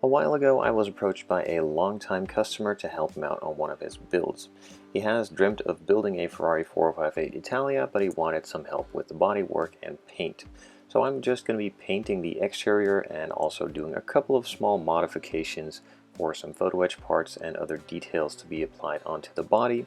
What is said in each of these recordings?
A while ago, I was approached by a longtime customer to help him out on one of his builds. He has dreamt of building a Ferrari 458 Italia, but he wanted some help with the bodywork and paint. So I'm just going to be painting the exterior and also doing a couple of small modifications for some photo etch parts and other details to be applied onto the body,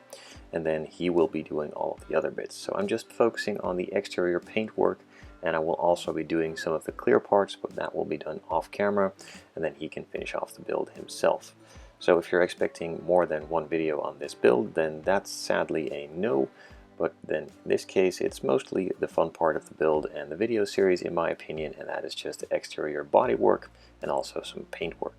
and then he will be doing all of the other bits. So I'm just focusing on the exterior paint work, and I will also be doing some of the clear parts, but that will be done off camera, and then he can finish off the build himself. So if you're expecting more than one video on this build, then that's sadly a no, but then in this case it's mostly the fun part of the build and the video series in my opinion, and that is just the exterior body work and also some paint work.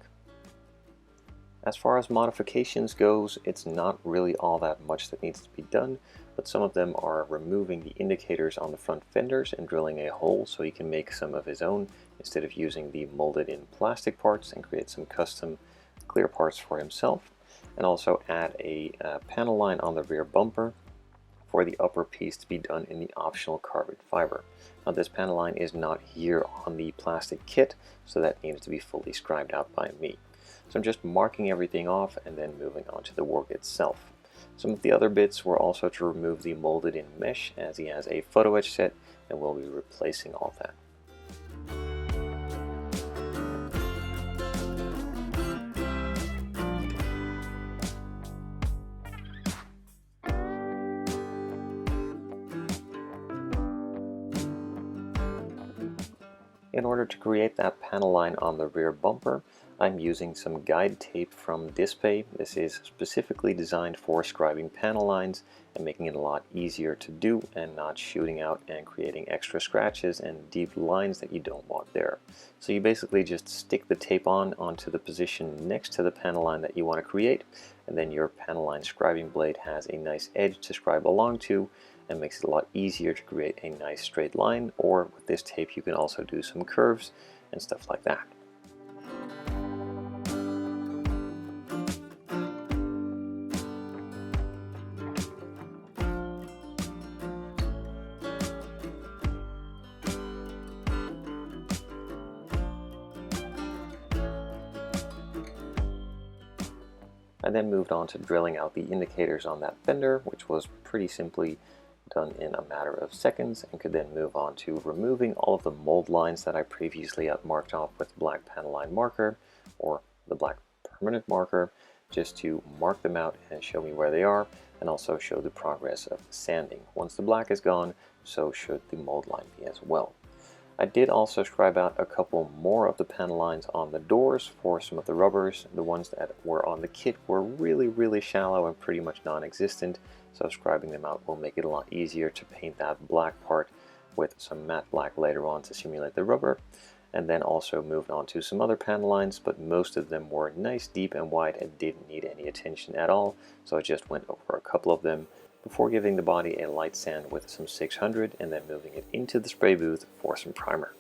As far as modifications goes, it's not really all that much that needs to be done, but some of them are removing the indicators on the front fenders and drilling a hole so he can make some of his own instead of using the molded in plastic parts, and create some custom clear parts for himself, and also add a panel line on the rear bumper for the upper piece to be done in the optional carbon fiber. Now this panel line is not here on the plastic kit, so that needs to be fully scribed out by me. So I'm just marking everything off and then moving on to the work itself. Some of the other bits were also to remove the molded in mesh, as he has a photo etch set, and we'll be replacing all that. In order to create that panel line on the rear bumper, I'm using some guide tape from DSPIAE. This is specifically designed for scribing panel lines and making it a lot easier to do and not shooting out and creating extra scratches and deep lines that you don't want there. So you basically just stick the tape onto the position next to the panel line that you want to create, and then your panel line scribing blade has a nice edge to scribe along to, and makes it a lot easier to create a nice straight line. Or with this tape you can also do some curves and stuff like that. I then moved on to drilling out the indicators on that fender, which was pretty simply done in a matter of seconds, and could then move on to removing all of the mold lines that I previously had marked off with black panel line marker or the black permanent marker, just to mark them out and show me where they are, and also show the progress of the sanding. Once the black is gone, so should the mold line be as well. I did also scribe out a couple more of the panel lines on the doors for some of the rubbers. The ones that were on the kit were really shallow and pretty much non-existent, so scribing them out will make it a lot easier to paint that black part with some matte black later on to simulate the rubber. And then also moved on to some other panel lines, but most of them were nice, deep and wide and didn't need any attention at all, so I just went over a couple of them before giving the body a light sand with some 600 and then moving it into the spray booth for some primer.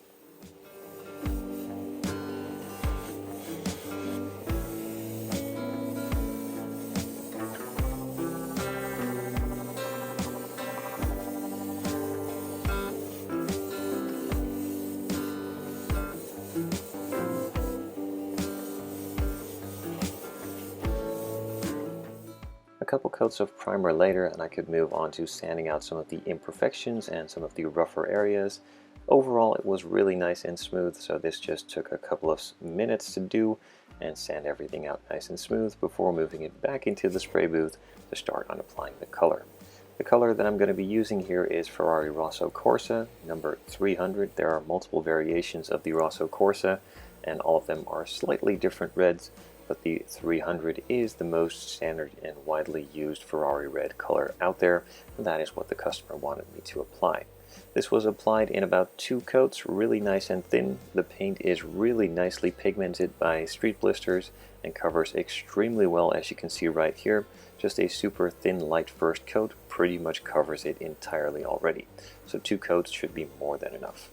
A couple coats of primer later and I could move on to sanding out some of the imperfections and some of the rougher areas. Overall it was really nice and smooth, so this just took a couple of minutes to do and sand everything out nice and smooth before moving it back into the spray booth to start on applying the color. The color that I'm going to be using here is Ferrari Rosso Corsa number 300. There are multiple variations of the Rosso Corsa and all of them are slightly different reds, but the 300 is the most standard and widely used Ferrari red color out there, and that is what the customer wanted me to apply. This was applied in about 2 coats, really nice and thin. The paint is really nicely pigmented by Streetblisters and covers extremely well, as you can see right here. Just a super thin light first coat pretty much covers it entirely already, so 2 coats should be more than enough.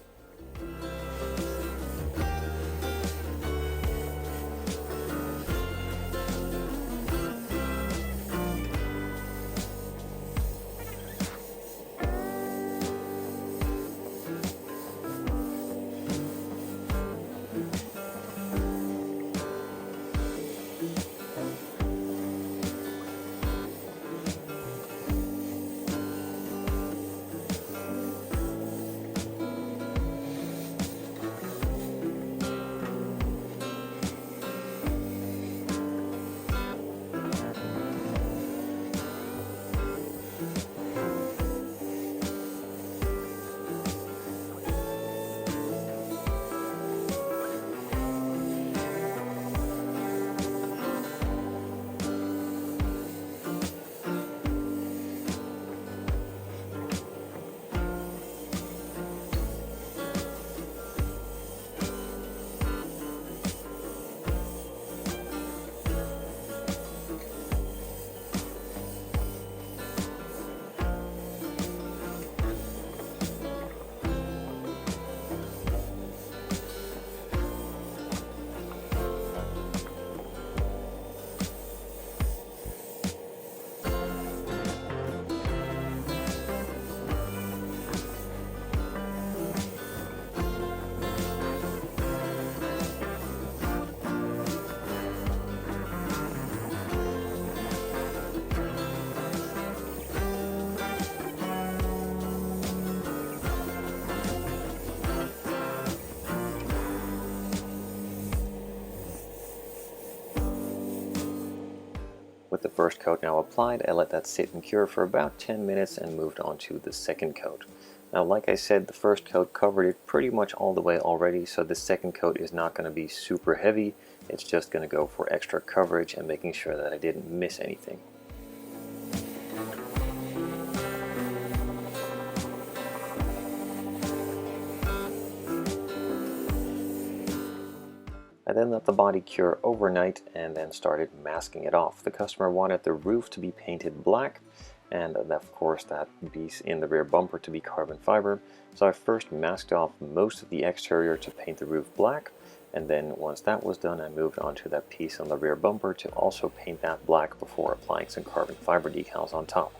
the first coat now applied, I let that sit and cure for about 10 minutes and moved on to the second coat. Now, like I said, the first coat covered it pretty much all the way already, so the second coat is not going to be super heavy. It's just going to go for extra coverage and making sure that I didn't miss anything. I then let the body cure overnight and then started masking it off. The customer wanted the roof to be painted black, and of course that piece in the rear bumper to be carbon fiber. So I first masked off most of the exterior to paint the roof black, and then once that was done I moved on to that piece on the rear bumper to also paint that black before applying some carbon fiber decals on top.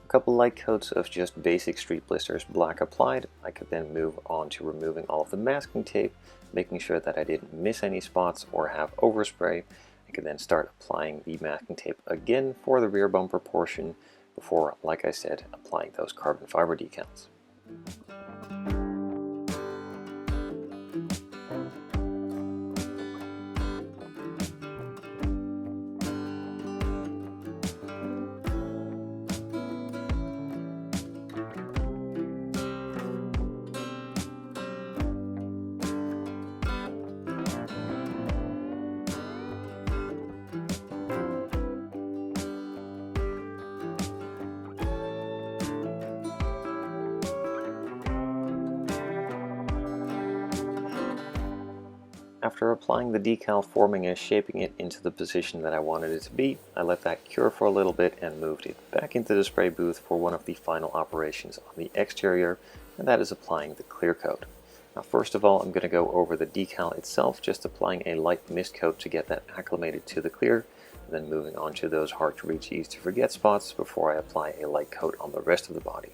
A couple light coats of just basic Streetblisters black applied, I could then move on to removing all of the masking tape, making sure that I didn't miss any spots or have overspray. I could then start applying the masking tape again for the rear bumper portion before, like I said, applying those carbon fiber decals. After applying the decal, forming and shaping it into the position that I wanted it to be, I let that cure for a little bit and moved it back into the spray booth for one of the final operations on the exterior, and that is applying the clear coat. Now, first of all, I'm going to go over the decal itself, just applying a light mist coat to get that acclimated to the clear, and then moving on to those hard to reach, easy to forget spots before I apply a light coat on the rest of the body.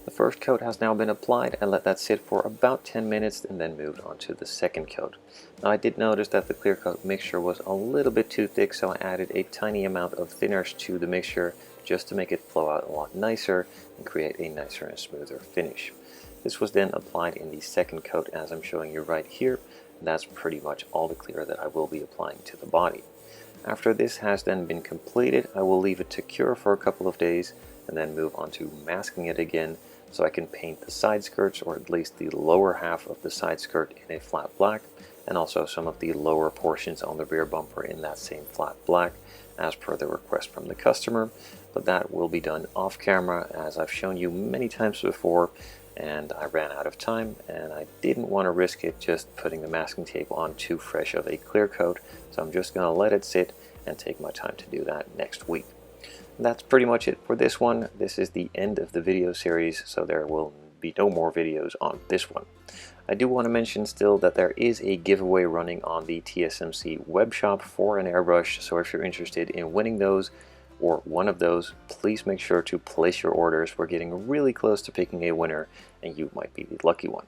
The first coat has now been applied. I let that sit for about 10 minutes and then moved on to the second coat. Now, I did notice that the clear coat mixture was a little bit too thick, so I added a tiny amount of thinners to the mixture just to make it flow out a lot nicer and create a nicer and smoother finish. This was then applied in the second coat as I'm showing you right here, and that's pretty much all the clear that I will be applying to the body. After this has then been completed, I will leave it to cure for a couple of days and then move on to masking it again, so I can paint the side skirts, or at least the lower half of the side skirt, in a flat black, and also some of the lower portions on the rear bumper in that same flat black, as per the request from the customer. But that will be done off camera, as I've shown you many times before, and I ran out of time and I didn't want to risk it just putting the masking tape on too fresh of a clear coat, so I'm just going to let it sit and take my time to do that next week. That's pretty much it for this one. This is the end of the video series, so there will be no more videos on this one. I do want to mention still that there is a giveaway running on the TSMC Webshop for an airbrush, so if you're interested in winning those or one of those, please make sure to place your orders. We're getting really close to picking a winner, and you might be the lucky one.